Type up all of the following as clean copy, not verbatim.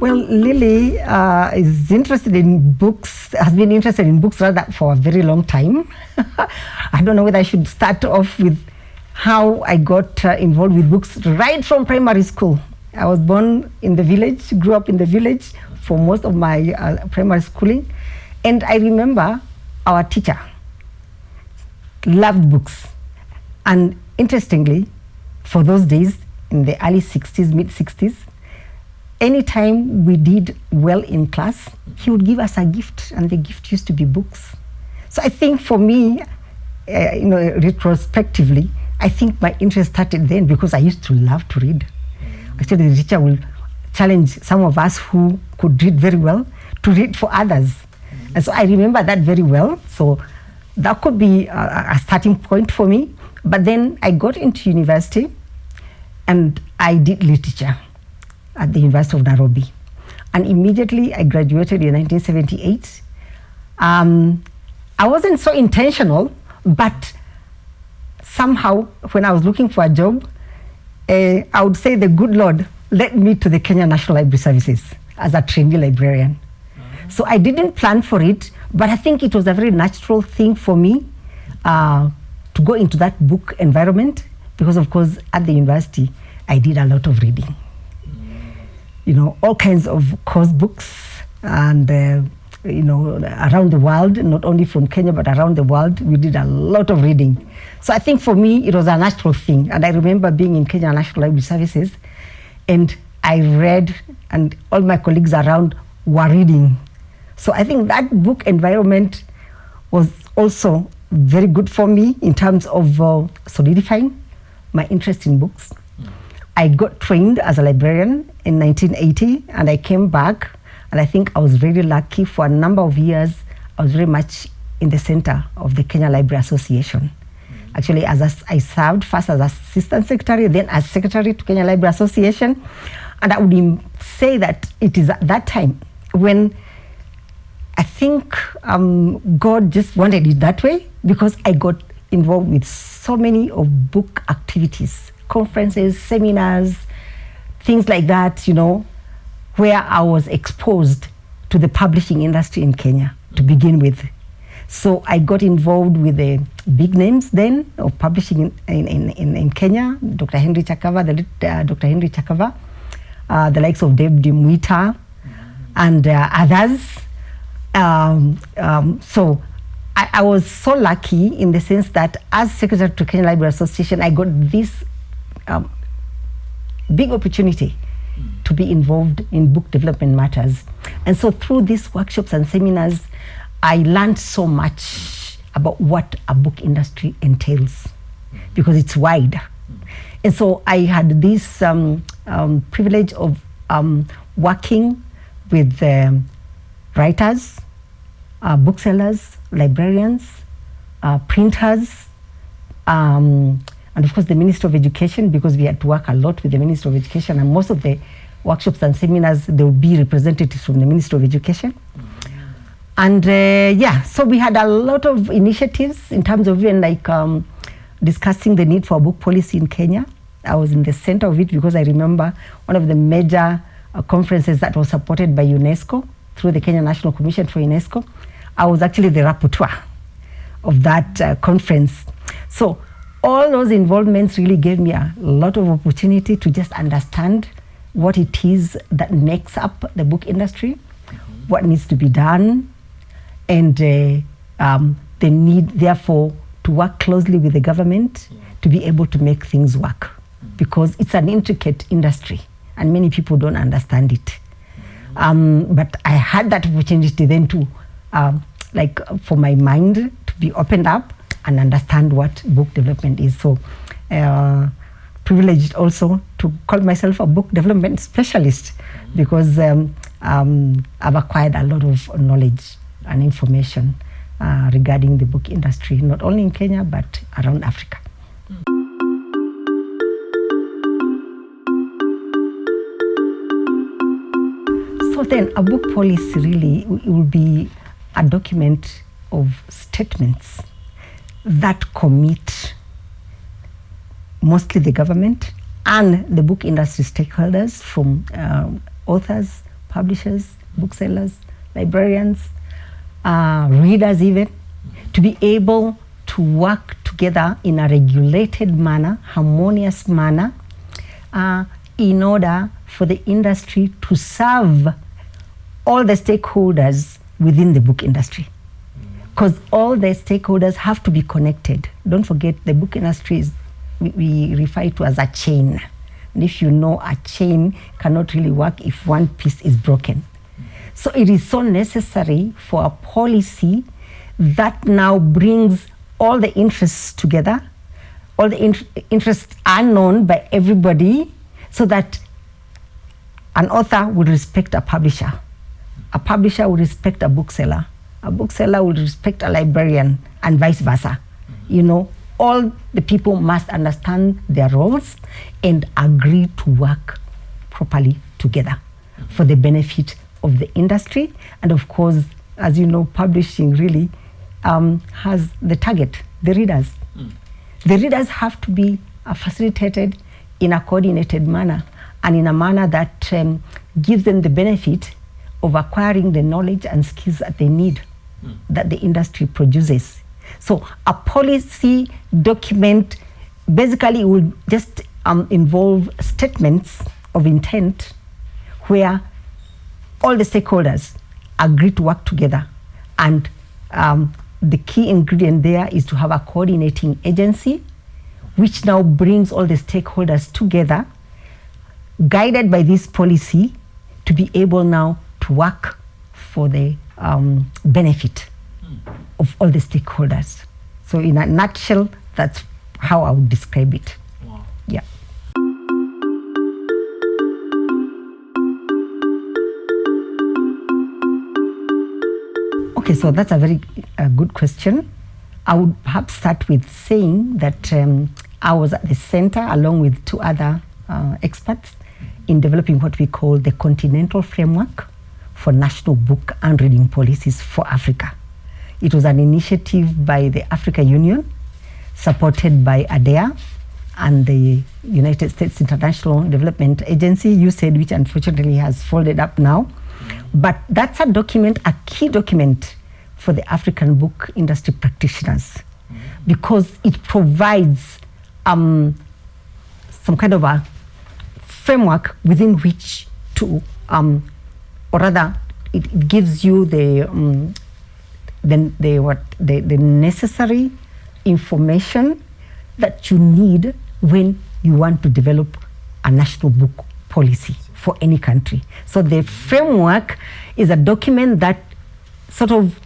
Well, Lily is interested in books, has been interested in books rather for a very long time. I don't know whether I should start off with how I got involved with books right from primary school. I was born in the village, grew up in the village for most of my primary schooling. And I remember our teacher loved books. And interestingly, for those days, in the early 60s, mid 60s, anytime we did well in class, he would give us a gift, and the gift used to be books. So I think for me, retrospectively, I think my interest started then because I used to love to read. Actually, the teacher will challenge some of us who could read very well to read for others. And so I remember that very well. So that could be a starting point for me. But then I got into university and I did literature at the University of Nairobi. And immediately I graduated in 1978. I wasn't so intentional, but somehow when I was looking for a job, I would say the good Lord led me to the Kenya National Library Services as a trainee librarian. So I didn't plan for it, but I think it was a very natural thing for me to go into that book environment because, of course, at the university, I did a lot of reading. All kinds of course books and, around the world, not only from Kenya, but around the world, we did a lot of reading. So I think for me, it was a natural thing. And I remember being in Kenya National Library Services, and I read, and all my colleagues around were reading. So I think that book environment was also very good for me in terms of solidifying my interest in books. I got trained as a librarian in 1980, and I came back, and I think I was really lucky. For a number of years, I was very much in the center of the Kenya Library Association. Actually, I served first as assistant secretary, then as secretary to Kenya Library Association. And I would say that it is at that time when I think God just wanted it that way, because I got involved with so many of book activities, conferences, seminars, things like that, where I was exposed to the publishing industry in Kenya to begin with. So I got involved with the big names then of publishing in Kenya, Dr. Henry Chakava, the likes of David Mwita, and others. So I was so lucky in the sense that as secretary to Kenya Library Association, I got this big opportunity to be involved in book development matters. And so through these workshops and seminars, I learned so much about what a book industry entails, because it's wide. And so I had this privilege of working with writers, booksellers, librarians, printers, and of course the Minister of Education, because we had to work a lot with the Minister of Education, and most of the workshops and seminars, there will be representatives from the Minister of Education. And so we had a lot of initiatives in terms of even like discussing the need for a book policy in Kenya. I was in the center of it because I remember one of the major conferences that was supported by UNESCO through the Kenya National Commission for UNESCO. I was actually the rapporteur of that conference. So all those involvements really gave me a lot of opportunity to just understand what it is that makes up the book industry, what needs to be done, and the need, therefore, to work closely with the government to be able to make things work, because it's an intricate industry and many people don't understand it. But I had that opportunity then to, for my mind to be opened up and understand what book development is. So privileged also to call myself a book development specialist, because I've acquired a lot of knowledge and information regarding the book industry, not only in Kenya, but around Africa. So then a book policy really will be a document of statements that commit mostly the government and the book industry stakeholders, from authors, publishers, booksellers, librarians, readers even, to be able to work together in a regulated manner, harmonious manner, in order for the industry to serve all the stakeholders within the book industry. Because all the stakeholders have to be connected. Don't forget, the book industry is, we refer to as a chain. And if you know, a chain cannot really work if one piece is broken. So it is so necessary for a policy that now brings all the interests together. All the interests are known by everybody, so that an author would respect a publisher would respect a bookseller would respect a librarian, and vice versa. You know, all the people must understand their roles and agree to work properly together for the benefit of the industry. And of course, as you know, publishing really has the target, the readers. The readers have to be facilitated in a coordinated manner, and in a manner that gives them the benefit of acquiring the knowledge and skills that they need, that the industry produces. So a policy document basically will just involve statements of intent where all the stakeholders agree to work together. And the key ingredient there is to have a coordinating agency, which now brings all the stakeholders together, guided by this policy, to be able now to work for the benefit of all the stakeholders. So in a nutshell, that's how I would describe it. Wow. Yeah. Okay, so that's a very good question. I would perhaps start with saying that I was at the center, along with two other experts, in developing what we call the Continental Framework for National Book and Reading Policies for Africa. It was an initiative by the Africa Union, supported by ADEA and the United States International Development Agency, USAID, which unfortunately has folded up now. But that's a document, a key document for the African book industry practitioners, because it provides some kind of a framework within which to, or rather, it gives you the necessary information that you need when you want to develop a national book policy for any country. So the framework is a document that sort of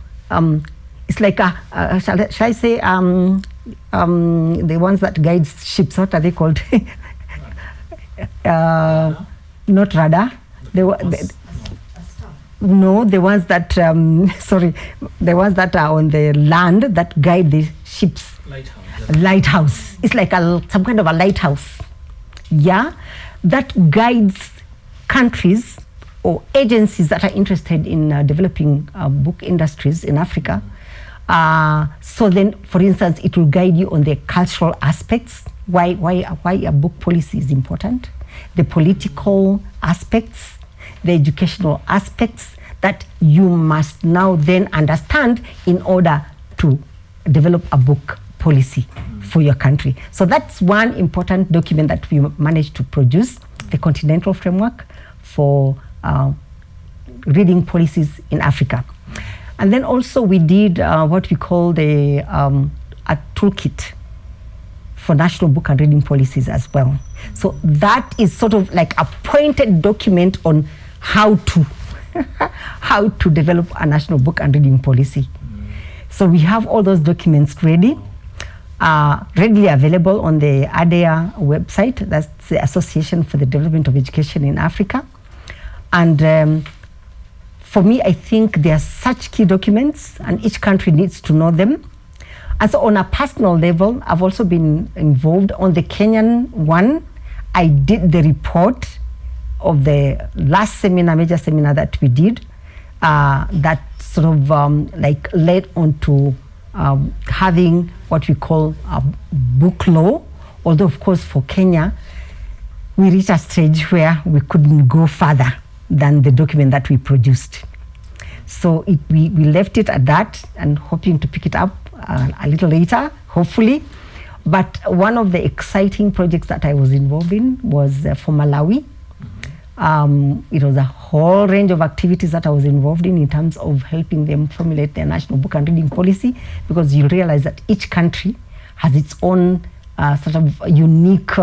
it's like a shall I say the ones that guide ships, what are they called? Not radar. No, the ones that the ones that are on the land that guide the ships. Lighthouse. It's like some kind of a lighthouse. Yeah, that guides countries or agencies that are interested in developing book industries in Africa. So then, for instance, it will guide you on the cultural aspects, why a book policy is important, the political aspects, the educational aspects that you must now then understand in order to develop a book policy for your country. So that's one important document that we managed to produce, the Continental Framework for reading policies in Africa. And then also we did what we call a toolkit for national book and reading policies as well. So that is sort of like a pointed document on how to how to develop a national book and reading policy. So we have all those documents ready, readily available on the ADEA website. That's the Association for the Development of Education in Africa. And for me, I think they are such key documents, and each country needs to know them. And so on a personal level, I've also been involved on the Kenyan one. I did the report of the last seminar, major seminar that we did, that sort of like led on to having what we call a book law. Although, of course, for Kenya, we reached a stage where we couldn't go further than the document that we produced. So we left it at that and hoping to pick it up a little later, hopefully. But one of the exciting projects that I was involved in was for Malawi. It was a whole range of activities that I was involved in terms of helping them formulate their national book and reading policy, because you realize that each country has its own sort of unique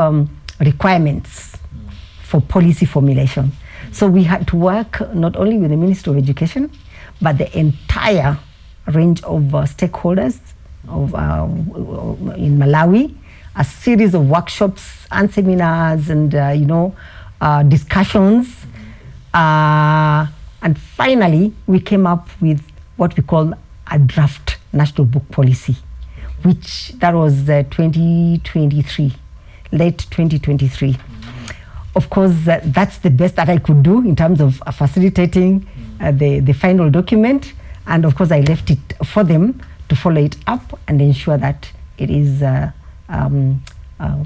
requirements for policy formulation. So we had to work not only with the Ministry of Education, but the entire range of stakeholders in Malawi, a series of workshops and seminars and discussions, and finally we came up with what we call a draft national book policy, which that was 2023, late 2023. Of course, that's the best that I could do in terms of facilitating the final document, and of course I left it for them to follow it up and ensure that it is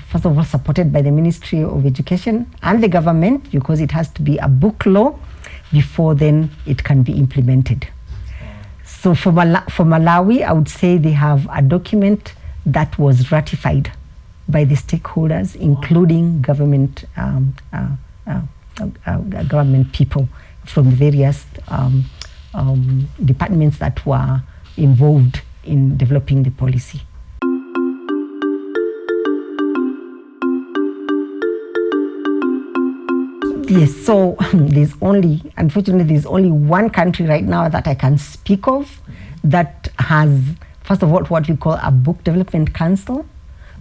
first of all supported by the Ministry of Education and the government, because it has to be a book law before then it can be implemented. So for Malawi, I would say they have a document that was ratified by the stakeholders, including government people from the various departments that were involved in developing the policy. Yes, so unfortunately, there's only one country right now that I can speak of that has, first of all, what we call a book development council,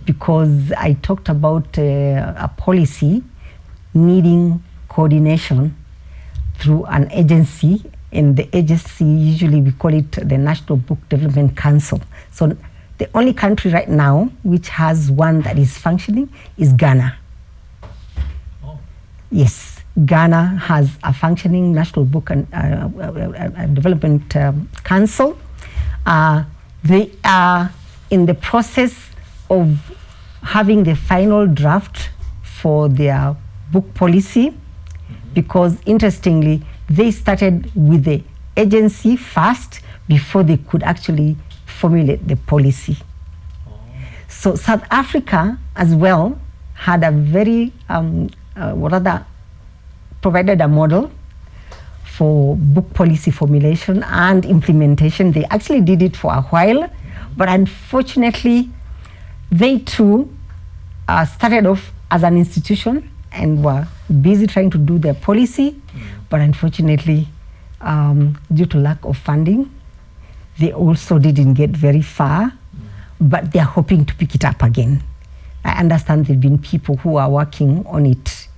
because I talked about a policy needing coordination through an agency, and the agency, usually we call it the National Book Development Council. So the only country right now which has one that is functioning is Ghana. Oh. Yes, Ghana has a functioning National Book and Development Council. They are in the process of having the final draft for their book policy, because interestingly, they started with the agency first before they could actually formulate the policy. Oh. So South Africa as well had a very, provided a model for book policy formulation and implementation. They actually did it for a while, but unfortunately, they too started off as an institution and were busy trying to do their policy, but unfortunately, due to lack of funding, they also didn't get very far, but they're hoping to pick it up again. I understand there have been people who are working on it,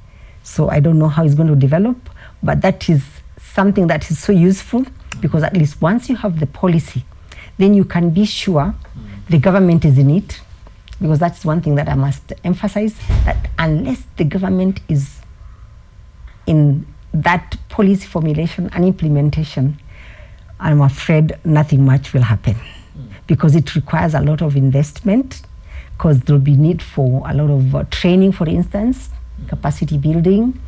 so I don't know how it's going to develop, but that is something that is so useful, because at least once you have the policy, then you can be sure the government is in it, because that's one thing that I must emphasize, that unless the government is in that policy formulation and implementation, I'm afraid nothing much will happen, because it requires a lot of investment, because there'll be need for a lot of training, for instance, capacity building,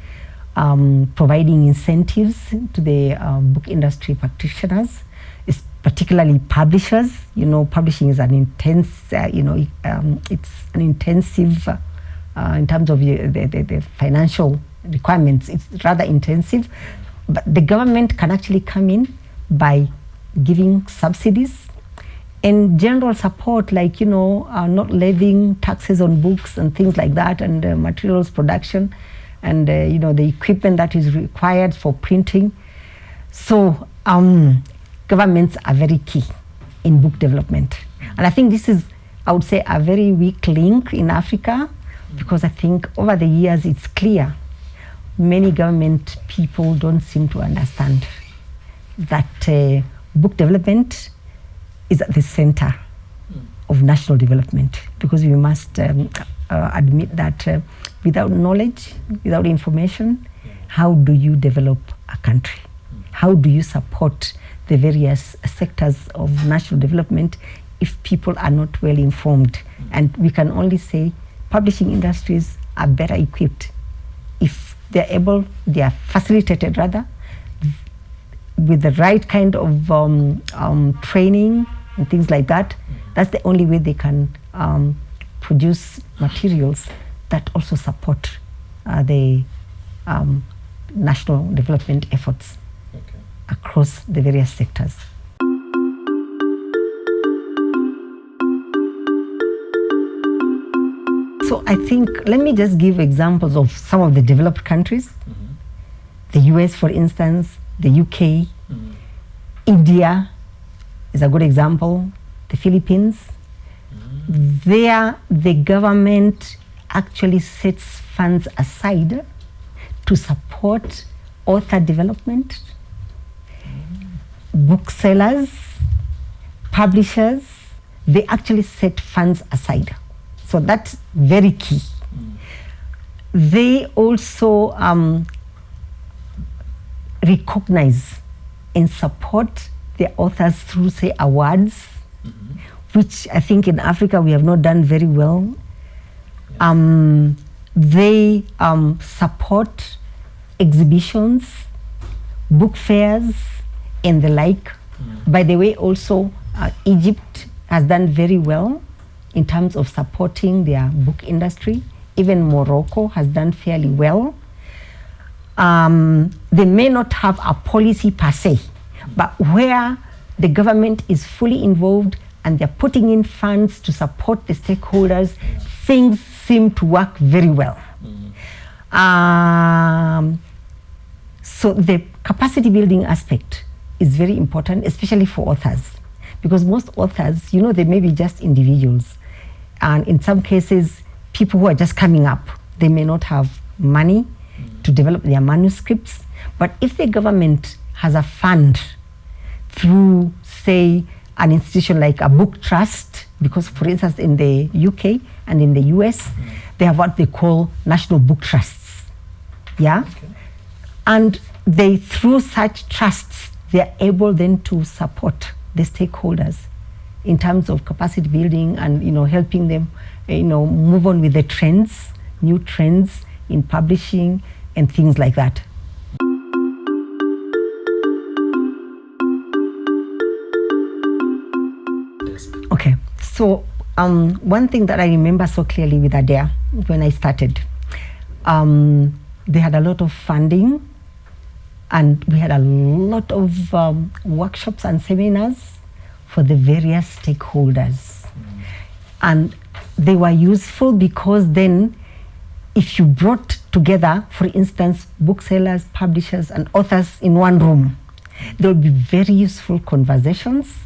providing incentives to the book industry practitioners, particularly publishers. You know, publishing is an intense, it's an intensive, in terms of the financial requirements, it's rather intensive. But the government can actually come in by giving subsidies and general support, like, not levying taxes on books and things like that, and materials production, and the equipment that is required for printing. So governments are very key in book development. And I think this is, I would say, a very weak link in Africa, because I think over the years it's clear many government people don't seem to understand that book development is at the center of national development, because we must admit that without knowledge, without information, how do you develop a country? How do you support the various sectors of national development if people are not well informed? And we can only say publishing industries are better equipped if they are facilitated rather, with the right kind of training and things like that. That's the only way they can produce materials that also support the national development efforts across the various sectors. So I think, let me just give examples of some of the developed countries. The US, for instance, the UK, India is a good example, the Philippines. There, the government actually sets funds aside to support author development, booksellers, publishers. They actually set funds aside. So that's very key. They also recognize and support their authors through, say, awards, which I think in Africa we have not done very well. They support exhibitions, book fairs, and the like. By the way, also Egypt has done very well in terms of supporting their book industry. Even Morocco has done fairly well. They may not have a policy per se, but where the government is fully involved and they're putting in funds to support the stakeholders, things seem to work very well. So the capacity building aspect is very important, especially for authors, because most authors, you know, they may be just individuals. And in some cases, people who are just coming up, they may not have money to develop their manuscripts. But if the government has a fund through, say, an institution like a book trust, because for instance, in the UK and in the US, they have what they call national book trusts. Yeah? Okay. And they, through such trusts, they are able then to support the stakeholders in terms of capacity building and, you know, helping them, you know, move on with the trends, new trends in publishing and things like that. Okay, so one thing that I remember so clearly with Adair when I started, they had a lot of funding and we had a lot of workshops and seminars for the various stakeholders. And they were useful because then if you brought together, for instance, booksellers, publishers, and authors in one room, there would be very useful conversations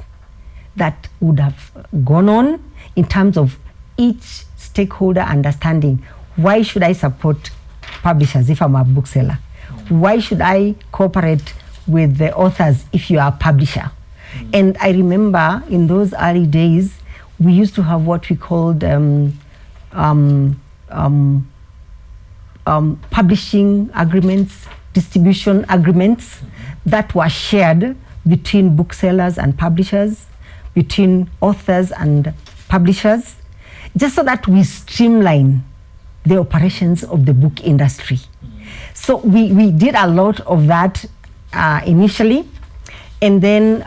that would have gone on in terms of each stakeholder understanding, why should I support publishers if I'm a bookseller? Why should I cooperate with the authors if you are a publisher? And I remember in those early days, we used to have what we called publishing agreements, distribution agreements that were shared between booksellers and publishers, between authors and publishers, just so that we streamline the operations of the book industry. So we did a lot of that initially, and then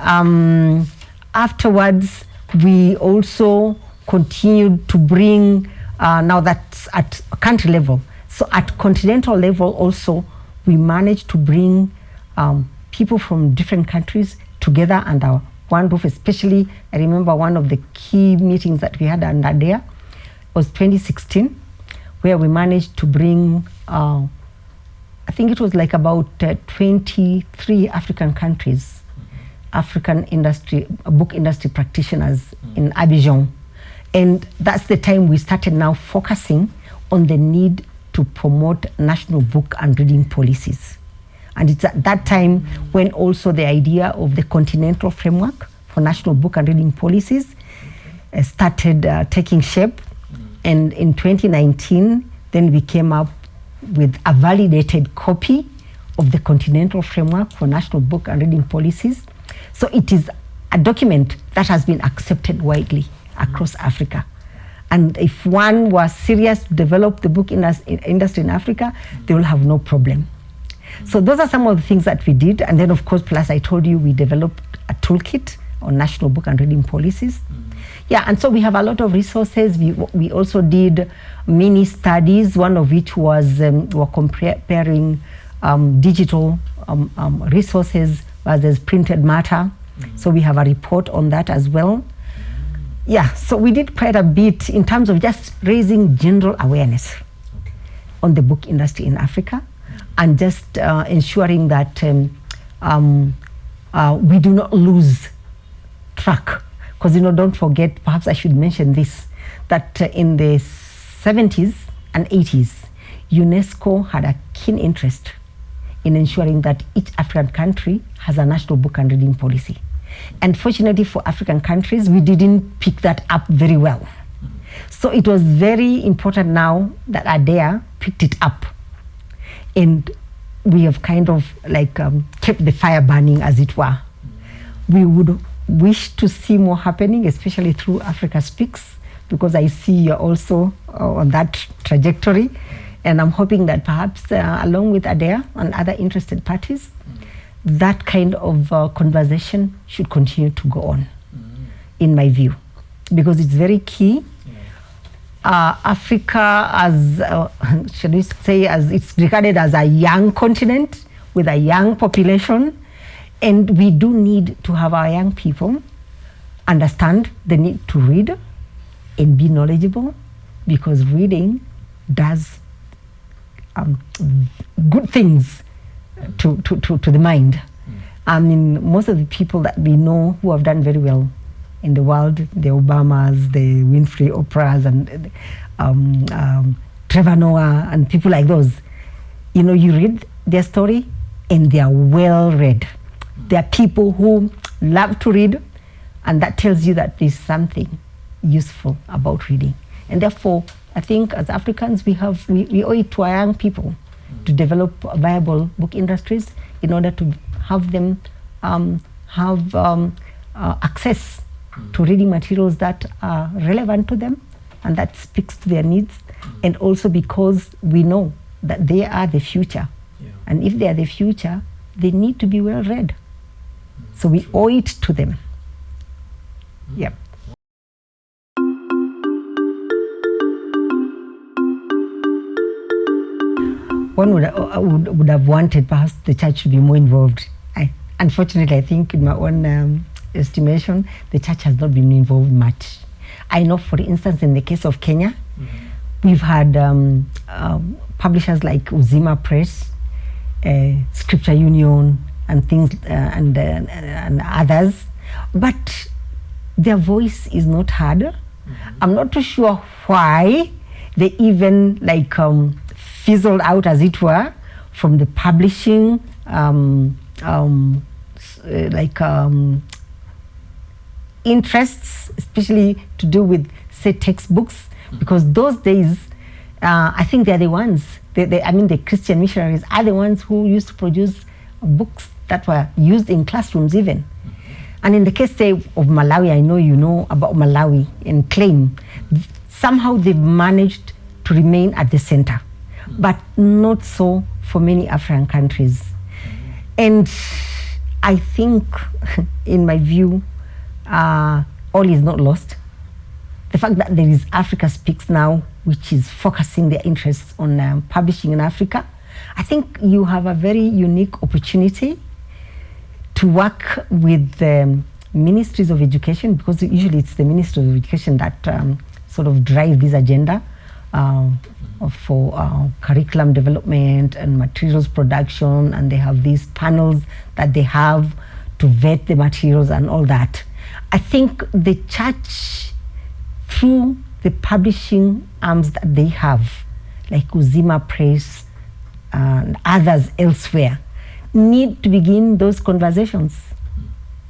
afterwards we also continued to bring, now that's at country level, so at continental level also we managed to bring people from different countries together under one roof. Especially, I remember one of the key meetings that we had under there was 2016, where we managed to bring, I think it was like about 23 African countries, African industry, book industry practitioners in Abidjan. And that's the time we started now focusing on the need to promote national book and reading policies. And it's at that time when also the idea of the continental framework for national book and reading policies started taking shape. And in 2019, then we came up with a validated copy of the continental framework for national book and reading policies. So it is a document that has been accepted widely across Africa. And if one was serious to develop the book industry in Africa, they will have no problem. So those are some of the things that we did. And then, of course, plus I told you, we developed a toolkit on national book and reading policies. Yeah, and so we have a lot of resources. We also did mini studies, one of which was we're comparing digital resources versus printed matter. So we have a report on that as well. Yeah, so we did quite a bit in terms of just raising general awareness on the book industry in Africa, and just ensuring that we do not lose track. Because, don't forget, perhaps I should mention this, that in the 70s and 80s, UNESCO had a keen interest in ensuring that each African country has a national book and reading policy. And fortunately for African countries, we didn't pick that up very well. So it was very important now that ADEA picked it up. And we have kind of like kept the fire burning, as it were. We would wish to see more happening, especially through Africa Speaks, because I see you're also on that trajectory. And I'm hoping that perhaps along with ADEA and other interested parties, that kind of conversation should continue to go on, in my view, because it's very key. Africa, as should we say, as it's regarded as a young continent with a young population, and we do need to have our young people understand the need to read and be knowledgeable, because reading does good things to the mind. I mean, most of the people that we know who have done very well in the world, the Obamas, the Winfrey Oprahs, and Trevor Noah, and people like those, you read their story and they are well read. They are people who love to read, and that tells you that there's something useful about reading. And therefore, I think as Africans, we owe it to our young people to develop viable book industries in order to have them have access to reading materials that are relevant to them and that speaks to their needs, and also because we know that they are the future. And if they are the future, they need to be well read. So we owe it to them. Yep. One would have wanted perhaps the church to be more involved. Unfortunately, I think in my own estimation, the church has not been involved much. I know, for instance, in the case of Kenya, we've had publishers like Uzima Press, Scripture Union, and things, and others, but their voice is not heard. I'm not too sure why they even fizzled out, as it were, from the publishing interests, especially to do with, say, textbooks, because those days, I think they're the ones, the Christian missionaries are the ones who used to produce books that were used in classrooms even. And in the case, say, of Malawi, I know you know about Malawi and claim, somehow they've managed to remain at the center, but not so for many African countries. And I think, in my view, all is not lost. The fact that there is Africa Speaks now, which is focusing their interests on publishing in Africa, I think you have a very unique opportunity to work with the ministries of education, because usually it's the ministry of education that sort of drive this agenda for curriculum development and materials production, and they have these panels that they have to vet the materials and all that. I think the church, through the publishing arms that they have, like Uzima Press and others elsewhere, need to begin those conversations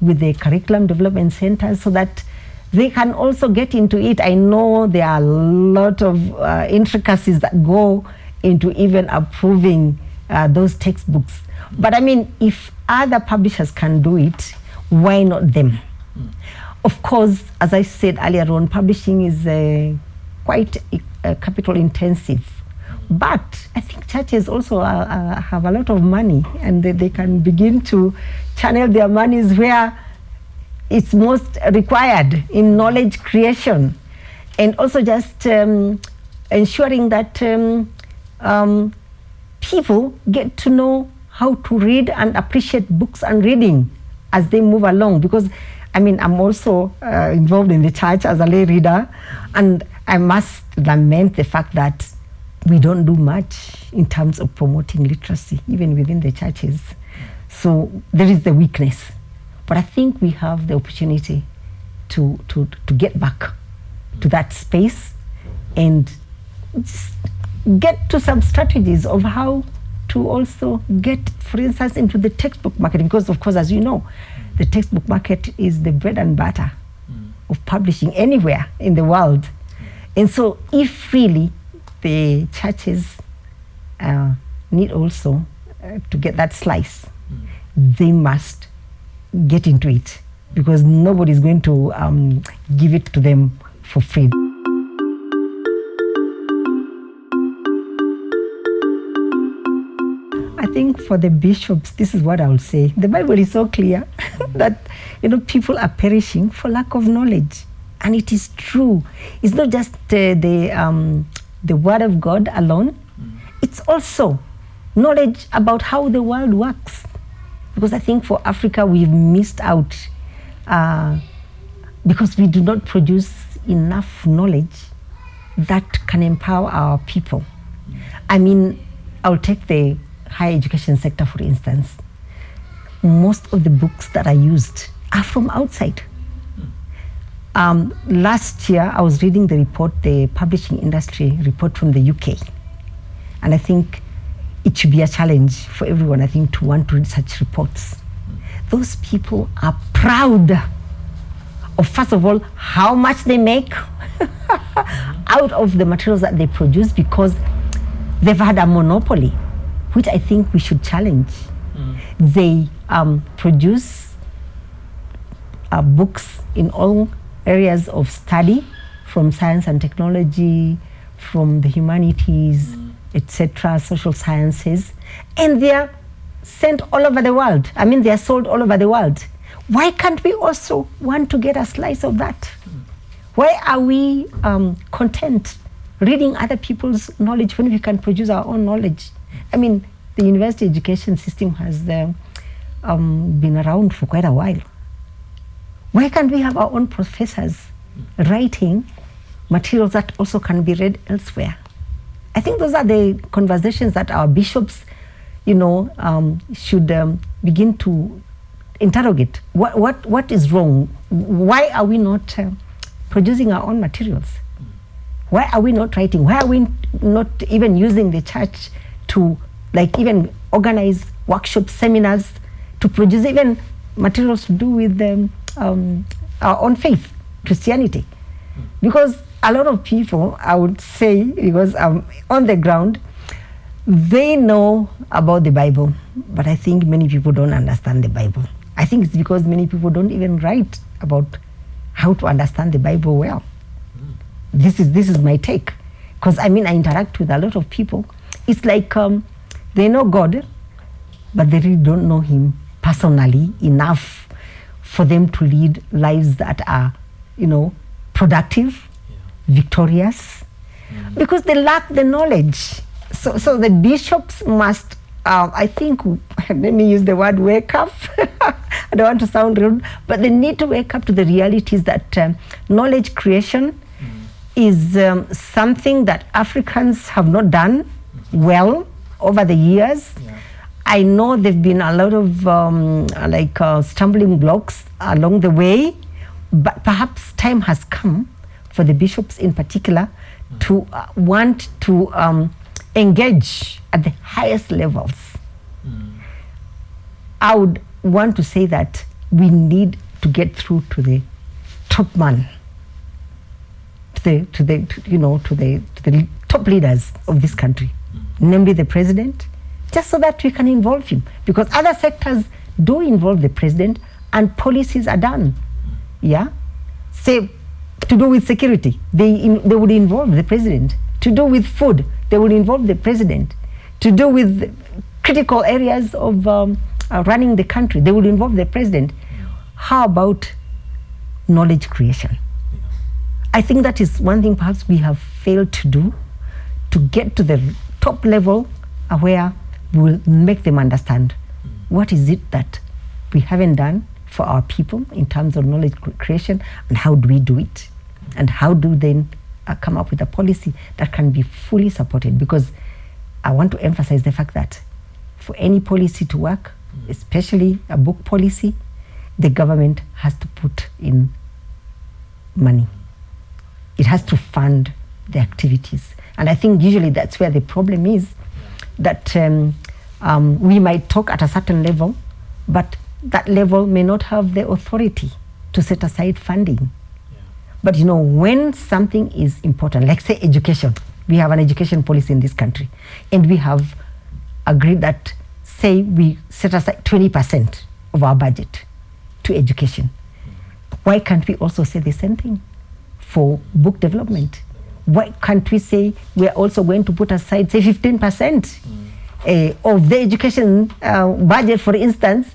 with the curriculum development centers so that they can also get into it. I know there are a lot of intricacies that go into even approving those textbooks. But I mean, if other publishers can do it, why not them? Of course, as I said earlier on, publishing is quite capital intensive. But I think churches also have a lot of money, and they can begin to channel their monies where it's most required in knowledge creation, and also just ensuring that people get to know how to read and appreciate books and reading as they move along. Because I mean, I'm also involved in the church as a lay reader, and I must lament the fact that we don't do much in terms of promoting literacy, even within the churches. So there is the weakness. But I think we have the opportunity to get back to that space and just get to some strategies of how to also get, for instance, into the textbook market. Because, of course, as you know, the textbook market is the bread and butter of publishing anywhere in the world. And so if really the churches need also to get that slice, they must get into it, because nobody's going to give it to them for free. I think for the bishops, this is what I would say. The Bible is so clear that people are perishing for lack of knowledge, and it is true. It's not just the Word of God alone. It's also knowledge about how the world works. Because I think for Africa, we've missed out because we do not produce enough knowledge that can empower our people. I mean, I'll take the higher education sector, for instance. Most of the books that are used are from outside. Last year, I was reading the report, the publishing industry report from the UK. And I think it should be a challenge for everyone, I think, to want to read such reports. Those people are proud of, first of all, how much they make out of the materials that they produce, because they've had a monopoly, which I think we should challenge. They produce books in all areas of study, from science and technology, from the humanities, etc., social sciences, and they are sent all over the world. I mean, they are sold all over the world. Why can't we also want to get a slice of that? Why are we content reading other people's knowledge when we can produce our own knowledge? I mean, the university education system has been around for quite a while. Why can't we have our own professors writing materials that also can be read elsewhere? I think those are the conversations that our bishops, should begin to interrogate. What is wrong? Why are we not producing our own materials? Why are we not writing? Why are we not even using the church to even organize workshops, seminars, to produce even materials to do with our own faith, Christianity? Because a lot of people, I would say, because on the ground, they know about the Bible, but I think many people don't understand the Bible. I think it's because many people don't even write about how to understand the Bible well. This is my take. Because I interact with a lot of people. It's like they know God, but they really don't know Him personally enough for them to lead lives that are, productive, victorious, because they lack the knowledge. So the bishops must, I think, let me use the word wake up. I don't want to sound rude, but they need to wake up to the realities that knowledge creation is something that Africans have not done well over the years. I know there have been a lot of stumbling blocks along the way, but perhaps time has come for the bishops in particular to want to engage at the highest levels. I would want to say that we need to get through to the top man, to the top leaders of this country, namely the president, just so that we can involve him, because other sectors do involve the president and policies are done. Say, To do with security, they would involve the president. To do with food, they would involve the president. To do with critical areas of running the country, they would involve the president. How about knowledge creation? I think that is one thing perhaps we have failed to do, to get to the top level where we will make them understand what is it that we haven't done for our people in terms of knowledge creation, and how do we do it, and how do then come up with a policy that can be fully supported. Because I want to emphasize the fact that for any policy to work, especially a book policy, the government has to put in money. It has to fund the activities. And I think usually that's where the problem is, that we might talk at a certain level, but that level may not have the authority to set aside funding. Yeah. But you know, when something is important, like say education, we have an education policy in this country, and we have agreed that, say, we set aside 20% of our budget to education. Why can't we also say the same thing for book development? Why can't we say we're also going to put aside, say, 15% of the education budget, for instance,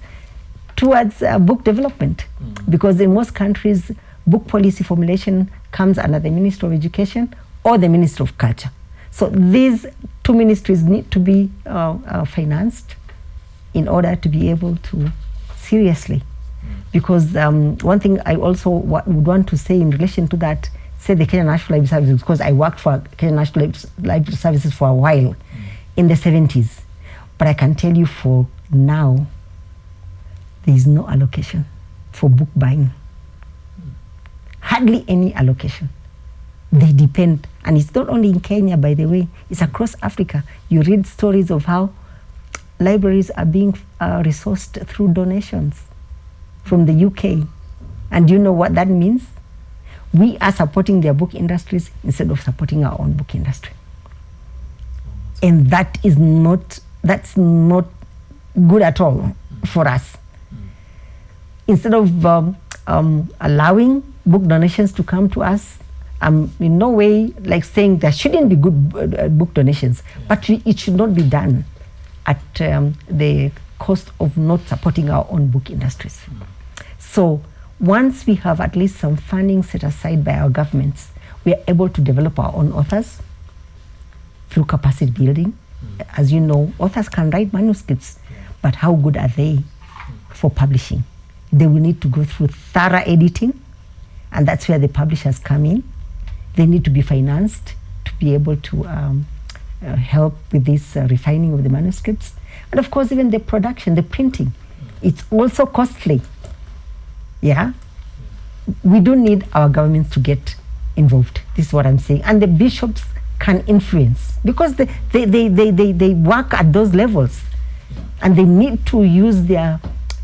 towards book development? Because in most countries, book policy formulation comes under the Ministry of Education or the Ministry of Culture. So these two ministries need to be financed in order to be able to seriously. Because one thing I also would want to say in relation to that, say the Kenya National Library Services, because I worked for Kenya National Library Services for a while in the 70s. But I can tell you for now, there is no allocation for book buying. Hardly any allocation. They depend, and it's not only in Kenya, by the way, it's across Africa. You read stories of how libraries are being resourced through donations from the UK. And you know what that means? We are supporting their book industries instead of supporting our own book industry. And that's not good at all for us. Instead of allowing book donations to come to us, in no way like saying there shouldn't be good book donations, but it should not be done at the cost of not supporting our own book industries. So once we have at least some funding set aside by our governments, we are able to develop our own authors through capacity building. As you know, authors can write manuscripts, but how good are they for publishing? They will need to go through thorough editing, and that's where the publishers come in. They need to be financed to be able to help with this refining of the manuscripts. And of course, even the production, the printing, it's also costly. Yeah, we do need our governments to get involved. This is what I'm saying. And the bishops can influence, because they work at those levels, and they need to use their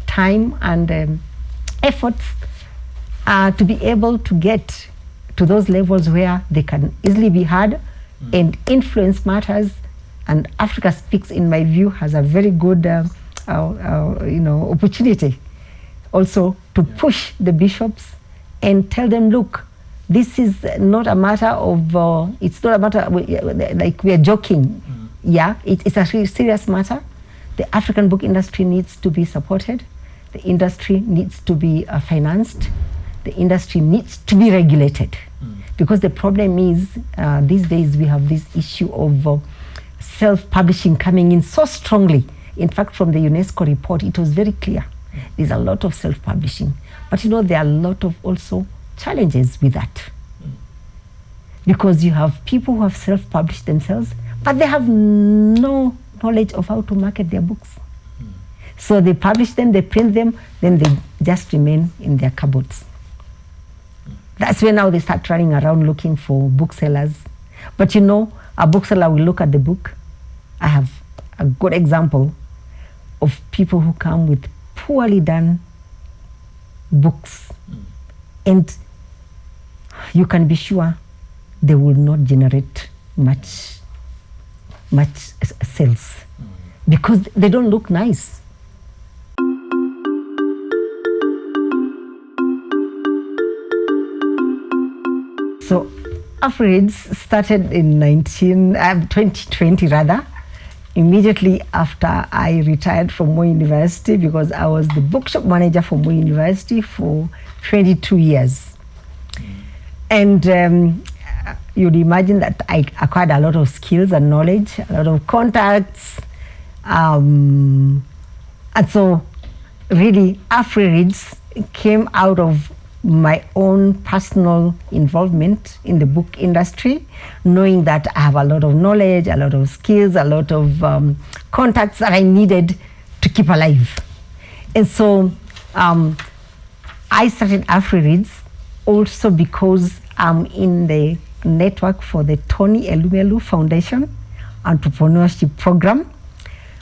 time and efforts to be able to get to those levels where they can easily be heard and influence matters. And Africa Speaks, in my view, has a very good opportunity also to push the bishops and tell them, look, this is not a matter of, it's not a matter like we are joking. Yeah, it's a serious matter. The African book industry needs to be supported. The industry needs to be financed. The industry needs to be regulated. Because the problem is, these days we have this issue of self-publishing coming in so strongly. In fact, from the UNESCO report, it was very clear. There's a lot of self-publishing. But you know, there are a lot of also challenges with that. Because you have people who have self-published themselves, but they have no knowledge of how to market their books. So they publish them, they print them, then they just remain in their cupboards. That's when now they start running around looking for booksellers. But you know, a bookseller will look at the book. I have a good example of people who come with poorly done books. And you can be sure they will not generate much sales because they don't look nice. So Afrireads started in 2020 rather, immediately after I retired from Moi University, because I was the bookshop manager for Moi University for 22 years. And you'd imagine that I acquired a lot of skills and knowledge, a lot of contacts. And so really Afrireads came out of my own personal involvement in the book industry, knowing that I have a lot of knowledge, a lot of skills, a lot of contacts that I needed to keep alive. And so I started Afrireads also because I'm in the network for the Tony Elumelu Foundation Entrepreneurship Program.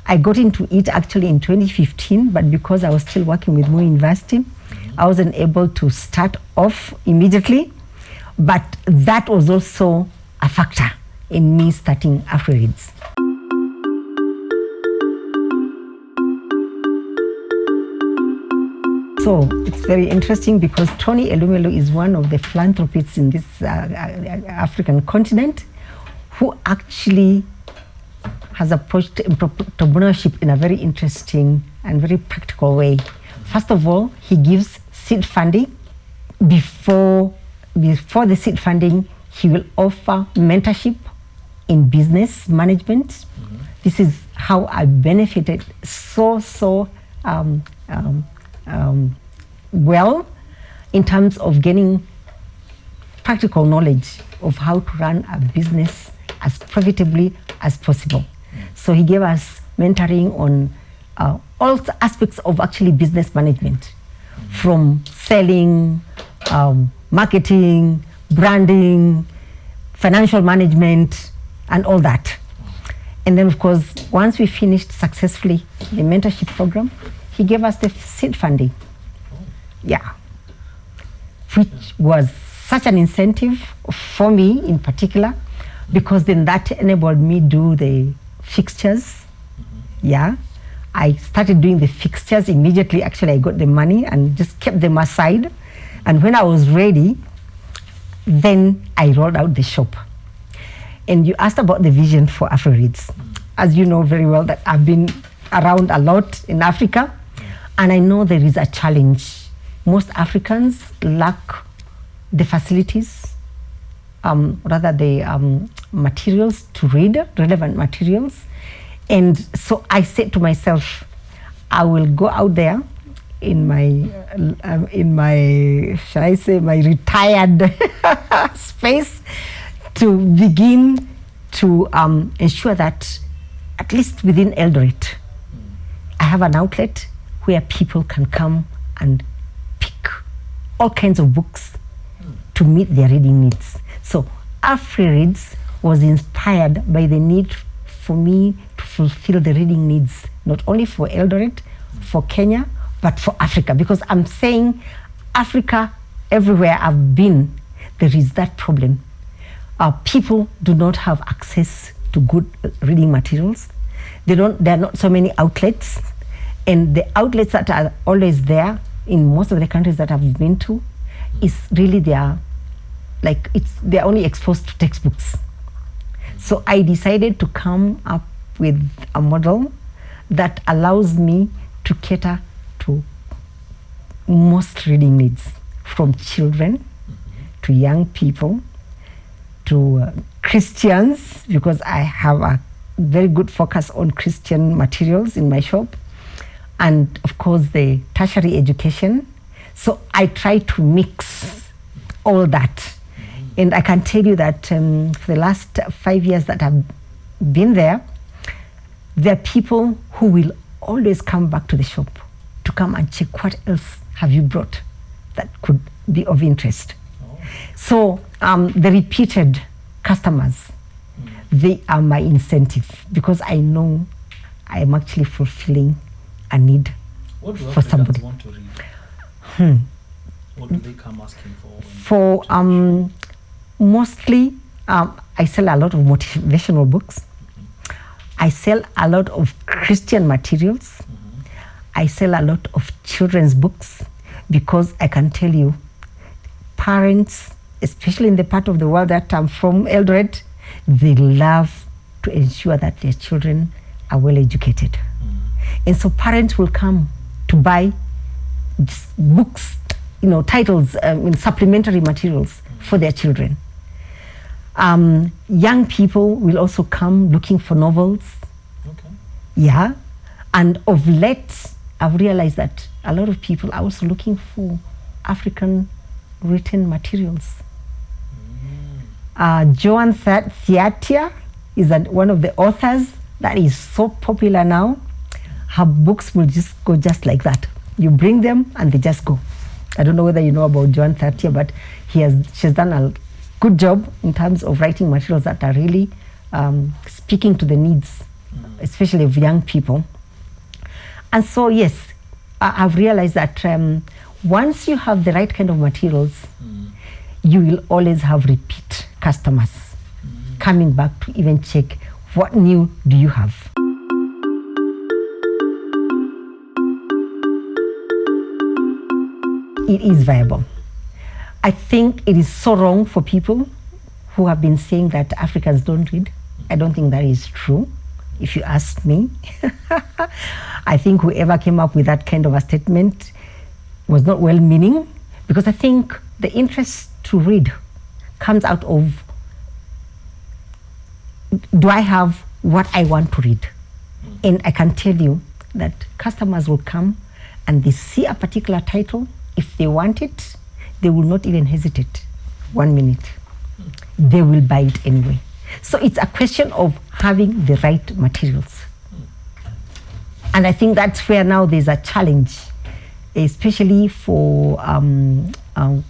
I got into it actually in 2015, but because I was still working with Moi University, I wasn't able to start off immediately, but that was also a factor in me starting Afrireads. So it's very interesting because Tony Elumelu is one of the philanthropists in this African continent who actually has approached entrepreneurship in a very interesting and very practical way. First of all, he gives seed funding. Before the seed funding, he will offer mentorship in business management. This is how I benefited so well in terms of getting practical knowledge of how to run a business as profitably as possible. So he gave us mentoring on all aspects of actually business management, from selling, marketing, branding, financial management, and all that. And then, of course, once we finished successfully the mentorship program, he gave us the seed funding. Yeah, which was such an incentive for me in particular, because then that enabled me to do the fixtures. Yeah, I started doing the fixtures immediately. Actually, I got the money and just kept them aside. And when I was ready, then I rolled out the shop. And you asked about the vision for Afrireads. As you know very well that I've been around a lot in Africa, and I know there is a challenge. Most Africans lack the facilities, rather the materials to read, relevant materials. And so I said to myself, I will go out there in my, shall I say, my retired space to begin to ensure that at least within Eldoret, I have an outlet where people can come and pick all kinds of books to meet their reading needs. So Afrireads was inspired by the need for me to fulfill the reading needs, not only for Eldoret, for Kenya, but for Africa. Because I'm saying Africa, everywhere I've been, there is that problem. People do not have access to good reading materials. There are not so many outlets. And the outlets that are always there in most of the countries that I've been to is really they're only exposed to textbooks. So I decided to come up with a model that allows me to cater to most reading needs, from children to young people to Christians, because I have a very good focus on Christian materials in my shop, and of course the tertiary education. So I try to mix all that. And I can tell you that for the last 5 years that I've been there, there are people who will always come back to the shop to come and check what else have you brought that could be of interest. So the repeated customers, they are my incentive, because I know I am actually fulfilling a need for somebody. Want to read? What do they come asking for? For mostly, I sell a lot of motivational books. I sell a lot of Christian materials. I sell a lot of children's books, because I can tell you, parents especially in the part of the world that I'm from, Eldoret, they love to ensure that their children are well educated. And so parents will come to buy books, titles, supplementary materials for their children. Young people will also come looking for novels. Okay. Yeah. And of late, I've realized that a lot of people are also looking for African written materials. Joan Thiatia is one of the authors that is so popular now. Her books will just go just like that. You bring them and they just go. I don't know whether you know about Joan Thiatia, but she's done a good job in terms of writing materials that are really speaking to the needs, especially of young people. And so, yes, I've realized that once you have the right kind of materials, you will always have repeat customers coming back to even check what new do you have. It is viable. I think it is so wrong for people who have been saying that Africans don't read. I don't think that is true, if you ask me. I think whoever came up with that kind of a statement was not well-meaning, because I think the interest to read comes out of, do I have what I want to read? And I can tell you that customers will come and they see a particular title. If they want it, they will not even hesitate 1 minute. They will buy it anyway. So it's a question of having the right materials. And I think that's where now there's a challenge, especially for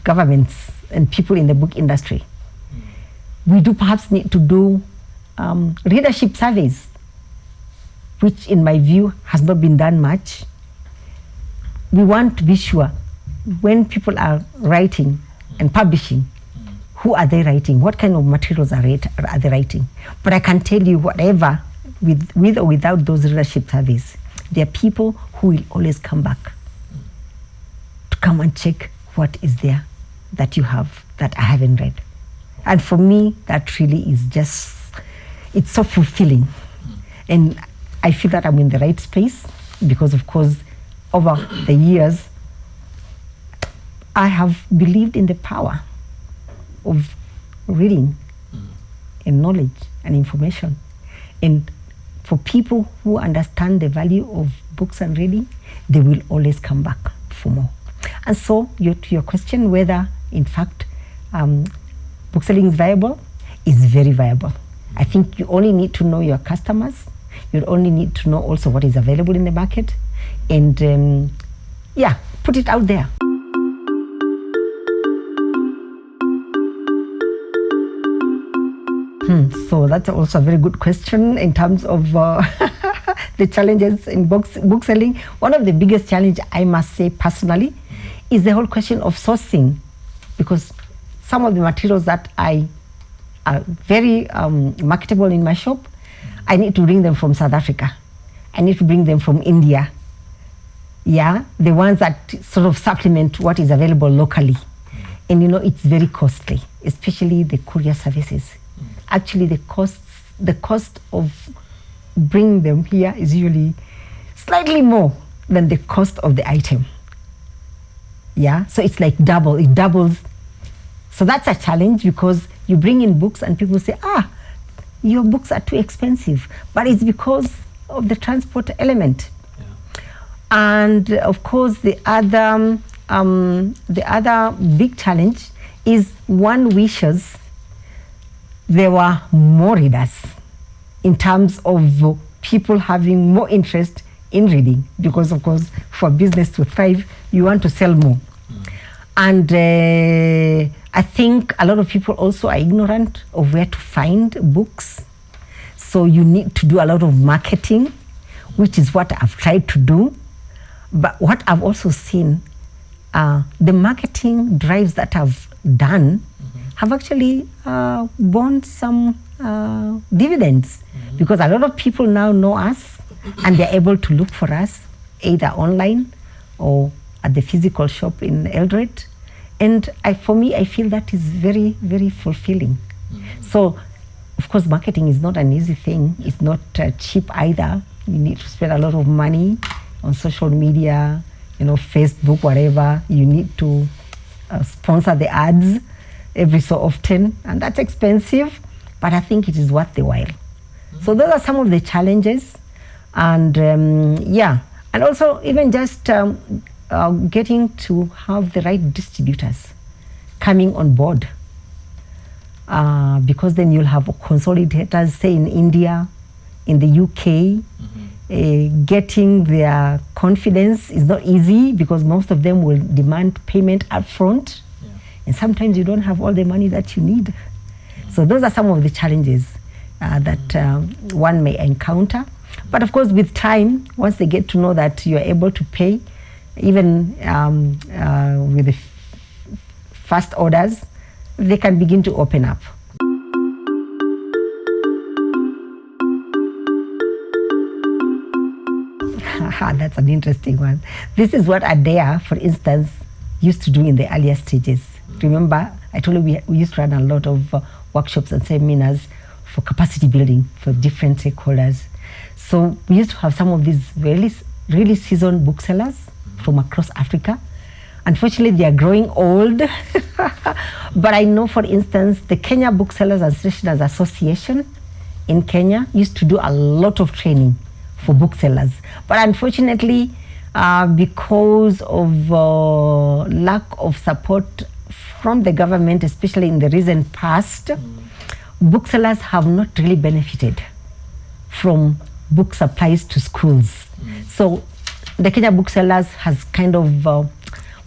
governments and people in the book industry. We do perhaps need to do readership surveys, which in my view has not been done much. We want to be sure when people are writing and publishing, who are they writing? What kind of materials are they writing? But I can tell you, whatever, with or without those readership surveys, there are people who will always come back to come and check what is there that you have that I haven't read. And for me, that really is just, it's so fulfilling. And I feel that I'm in the right space because, of course, over the years, I have believed in the power of reading and knowledge and information. And for people who understand the value of books and reading, they will always come back for more. And so, to your question, whether, in fact, bookselling is viable, is very viable. I think you only need to know your customers. You only need to know also what is available in the market. And, put it out there. So that's also a very good question in terms of the challenges in book selling. One of the biggest challenges, I must say personally, is the whole question of sourcing, because some of the materials that are very marketable in my shop, I need to bring them from South Africa. I need to bring them from India. Yeah, the ones that sort of supplement what is available locally. And it's very costly, especially the courier services. Actually, the cost of bringing them here is usually slightly more than the cost of the item. Yeah, so it's like double, it doubles. So that's a challenge, because you bring in books and people say, your books are too expensive, but it's because of the transport element. Yeah. And of course, the other big challenge is one wishes there were more readers, in terms of people having more interest in reading, because of course for business to thrive, you want to sell more. And I think a lot of people also are ignorant of where to find books. So you need to do a lot of marketing, which is what I've tried to do. But what I've also seen, the marketing drives that I've done have actually borne some dividends, because a lot of people now know us and they're able to look for us either online or at the physical shop in Eldoret, And for me, I feel that is very, very fulfilling. So, of course, marketing is not an easy thing. It's not cheap either. You need to spend a lot of money on social media, Facebook, whatever. You need to sponsor the ads every so often, and that's expensive, but I think it is worth the while. So those are some of the challenges, and and also even just getting to have the right distributors coming on board, because then you'll have consolidators, say in India, in the UK. Getting their confidence is not easy because most of them will demand payment up front, and sometimes you don't have all the money that you need. So those are some of the challenges that one may encounter. But of course, with time, once they get to know that you're able to pay, even with the first orders, they can begin to open up. That's an interesting one. This is what ADEA, for instance, used to do in the earlier stages. Remember, I told you we used to run a lot of workshops and seminars for capacity building for different stakeholders. So we used to have some of these really seasoned booksellers from across Africa. Unfortunately, they are growing old. But I know, for instance, the Kenya Booksellers and Stationers Association in Kenya used to do a lot of training for booksellers. But unfortunately, because of lack of support from the government, especially in the recent past, booksellers have not really benefited from book supplies to schools. So the Kenya Booksellers has kind of,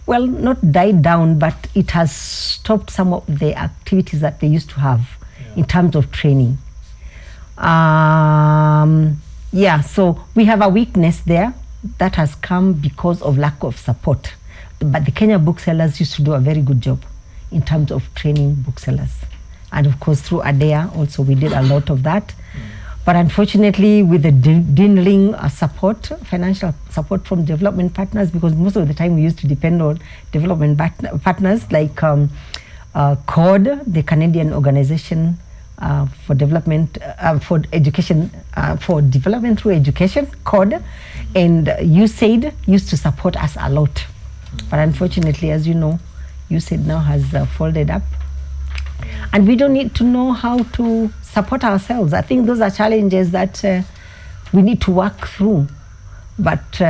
not died down, but it has stopped some of the activities that they used to have in terms of training. So we have a weakness there that has come because of lack of support. But the Kenya Booksellers used to do a very good job in terms of training booksellers. And of course, through ADEA also, we did a lot of that. But unfortunately, with the dwindling support, financial support from development partners, because most of the time we used to depend on development partners like CODE, the Canadian Organization for Development, for Education, for Development Through Education, CODE, and USAID used to support us a lot. But unfortunately, as you know, USAID now has folded up. And we don't need to know how to support ourselves. I think those are challenges that we need to work through. But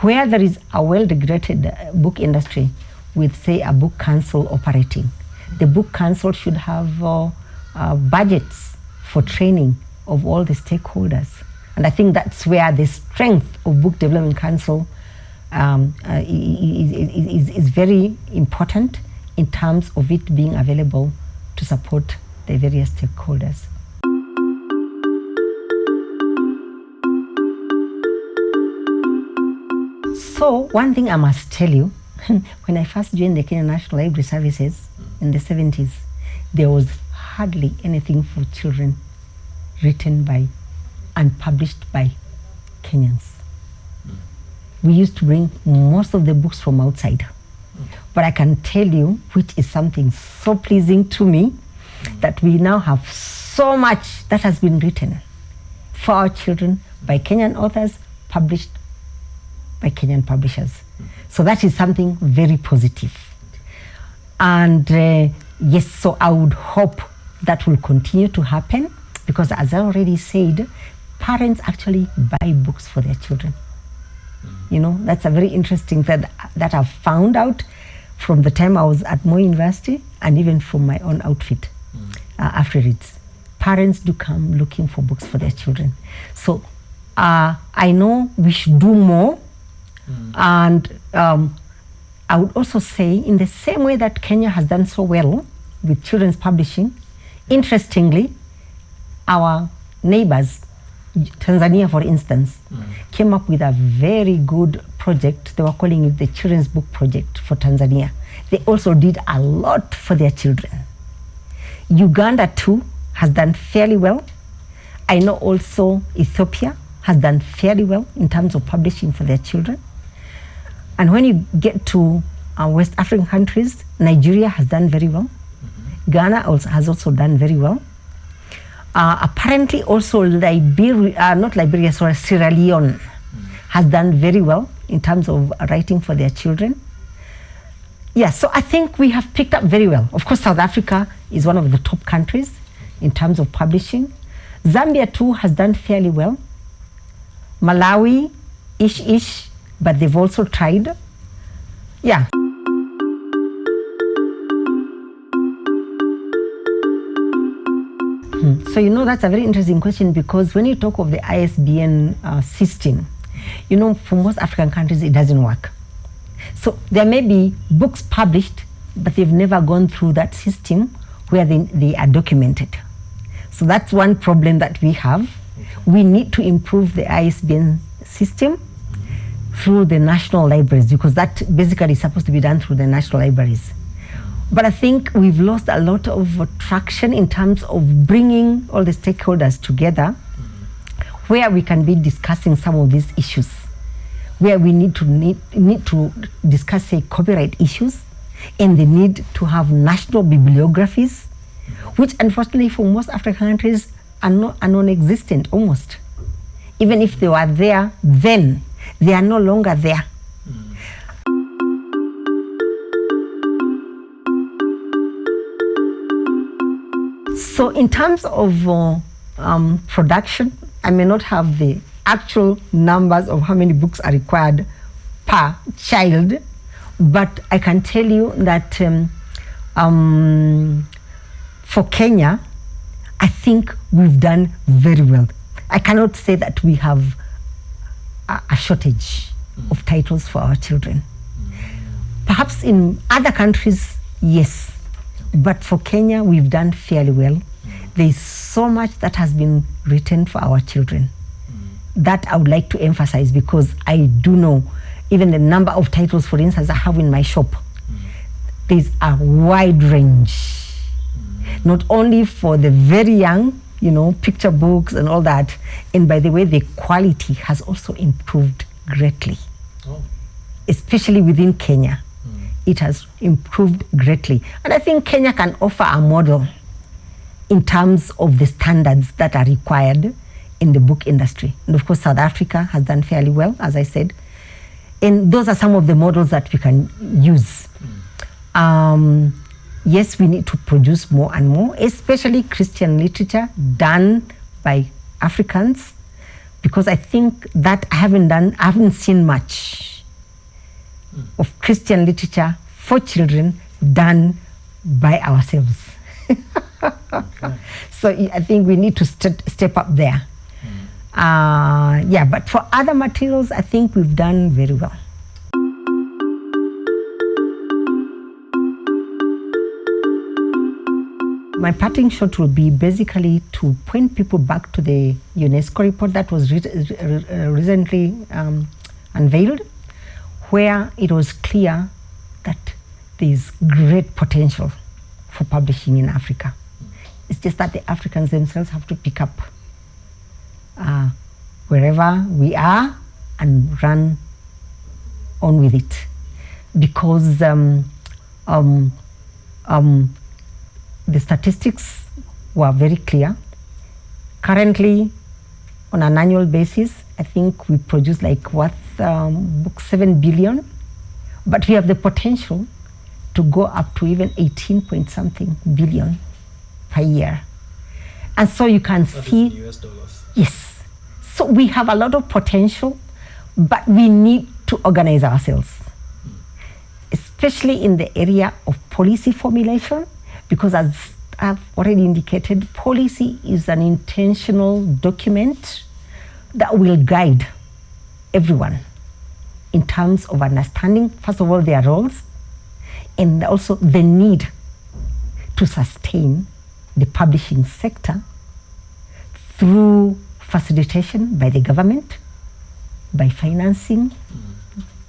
where there is a well-regulated book industry with, say, a book council operating, the book council should have budgets for training of all the stakeholders. And I think that's where the strength of Book Development Council is very important in terms of it being available to support the various stakeholders. So one thing I must tell you, when I first joined the Kenya National Library Services in the 70s, there was hardly anything for children written by and published by Kenyans. We used to bring most of the books from outside. But I can tell you, which is something so pleasing to me, that we now have so much that has been written for our children by Kenyan authors, published by Kenyan publishers. So that is something very positive. And yes, so I would hope that will continue to happen, because as I already said, parents actually buy books for their children. You know, that's a very interesting thing that I've found out from the time I was at Moi University and even from my own outfit, Afrireads. Parents do come looking for books for their children. So I know we should do more. And I would also say, in the same way that Kenya has done so well with children's publishing, interestingly, our neighbors, Tanzania, for instance, came up with a very good project. They were calling it the Children's Book Project for Tanzania. They also did a lot for their children. Uganda, too, has done fairly well. I know also Ethiopia has done fairly well in terms of publishing for their children. And when you get to West African countries, Nigeria has done very well. Ghana has also done very well. Apparently also Sierra Leone has done very well in terms of writing for their children. Yeah, so I think we have picked up very well. Of course, South Africa is one of the top countries in terms of publishing. Zambia too has done fairly well. Malawi, ish, but they've also tried. Yeah. So that's a very interesting question, because when you talk of the ISBN system, for most African countries it doesn't work. So there may be books published, but they've never gone through that system where they are documented. So that's one problem that we have. Okay. We need to improve the ISBN system through the national libraries, because that basically is supposed to be done through the national libraries. But I think we've lost a lot of traction in terms of bringing all the stakeholders together, where we can be discussing some of these issues, where we need to discuss, say, copyright issues, and the need to have national bibliographies, which unfortunately for most African countries are non-existent almost. Even if they were there then, they are no longer there. So in terms of production, I may not have the actual numbers of how many books are required per child, but I can tell you that for Kenya, I think we've done very well. I cannot say that we have a shortage of titles for our children. Perhaps in other countries, yes. But for Kenya, we've done fairly well. There's so much that has been written for our children. That I would like to emphasize, because I do know even the number of titles, for instance, I have in my shop. There's a wide range, not only for the very young, picture books and all that. And by the way, the quality has also improved greatly, especially within Kenya. It has improved greatly. And I think Kenya can offer a model in terms of the standards that are required in the book industry. And of course, South Africa has done fairly well, as I said. And those are some of the models that we can use. Yes, we need to produce more and more, especially Christian literature done by Africans, because I think that I haven't seen much of Christian literature for children done by ourselves. Okay. So I think we need to step up there. But for other materials, I think we've done very well. My parting shot will be basically to point people back to the UNESCO report that was recently unveiled, where it was clear that there is great potential for publishing in Africa. It's just that the Africans themselves have to pick up wherever we are and run on with it, because the statistics were very clear. Currently, on an annual basis, I think we produce books 7 billion, but we have the potential to go up to even 18-point-something billion per year. And so you can see, in US dollars. Yes. So we have a lot of potential, but we need to organize ourselves, especially in the area of policy formulation, because as I've already indicated, policy is an intentional document that will guide everyone in terms of understanding, first of all, their roles, and also the need to sustain the publishing sector through facilitation by the government, by financing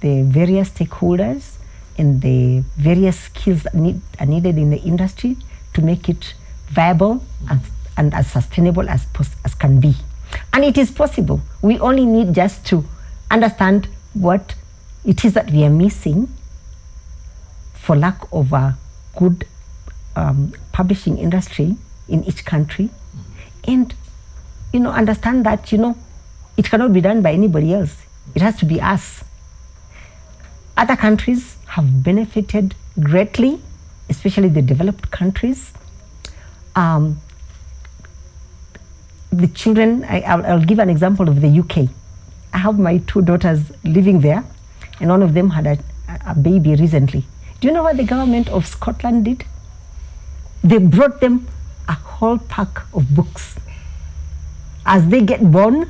the various stakeholders and the various skills that are needed in the industry to make it viable and as sustainable as can be. And it is possible. We only need just to understand what it is that we are missing for lack of a good publishing industry in each country. And, understand that, it cannot be done by anybody else. It has to be us. Other countries have benefited greatly, especially the developed countries. The children, I'll give an example of the UK. I have my 2 daughters living there, and one of them had a baby recently. Do you know what the government of Scotland did? They brought them a whole pack of books. As they get born,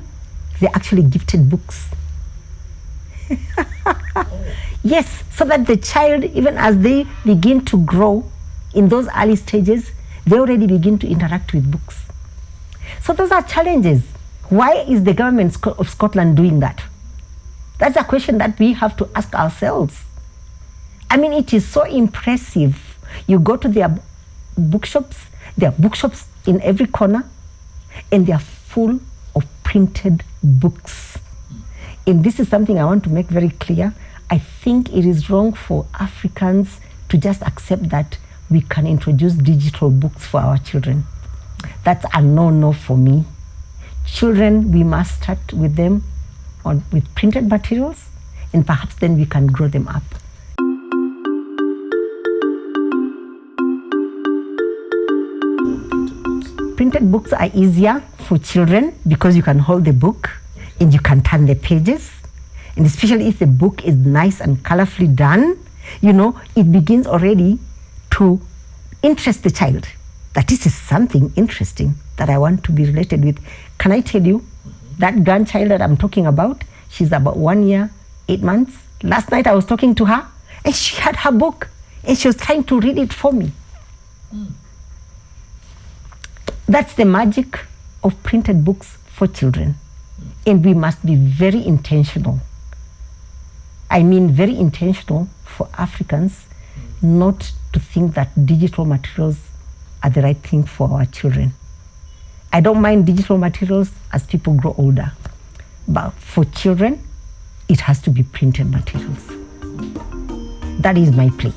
they actually gifted books. Yes, so that the child, even as they begin to grow in those early stages, they already begin to interact with books. So those are challenges. Why is the government of Scotland doing that? That's a question that we have to ask ourselves. I mean, it is so impressive. You go to their bookshops, there are bookshops in every corner, and they are full of printed books. And this is something I want to make very clear. I think it is wrong for Africans to just accept that we can introduce digital books for our children. That's a no-no for me. Children, we must start with them with printed materials, and perhaps then we can grow them up. Printed books are easier for children because you can hold the book and you can turn the pages. And especially if the book is nice and colorfully done, it begins already to interest the child. That this is something interesting that I want to be related with. Can I tell you, that grandchild that I'm talking about, she's about 1 year, 8 months. Last night I was talking to her and she had her book and she was trying to read it for me. That's the magic of printed books for children. And we must be very intentional. I mean very intentional for Africans not to think that digital materials are the right thing for our children. I don't mind digital materials as people grow older, but for children, it has to be printed materials. That is my plea.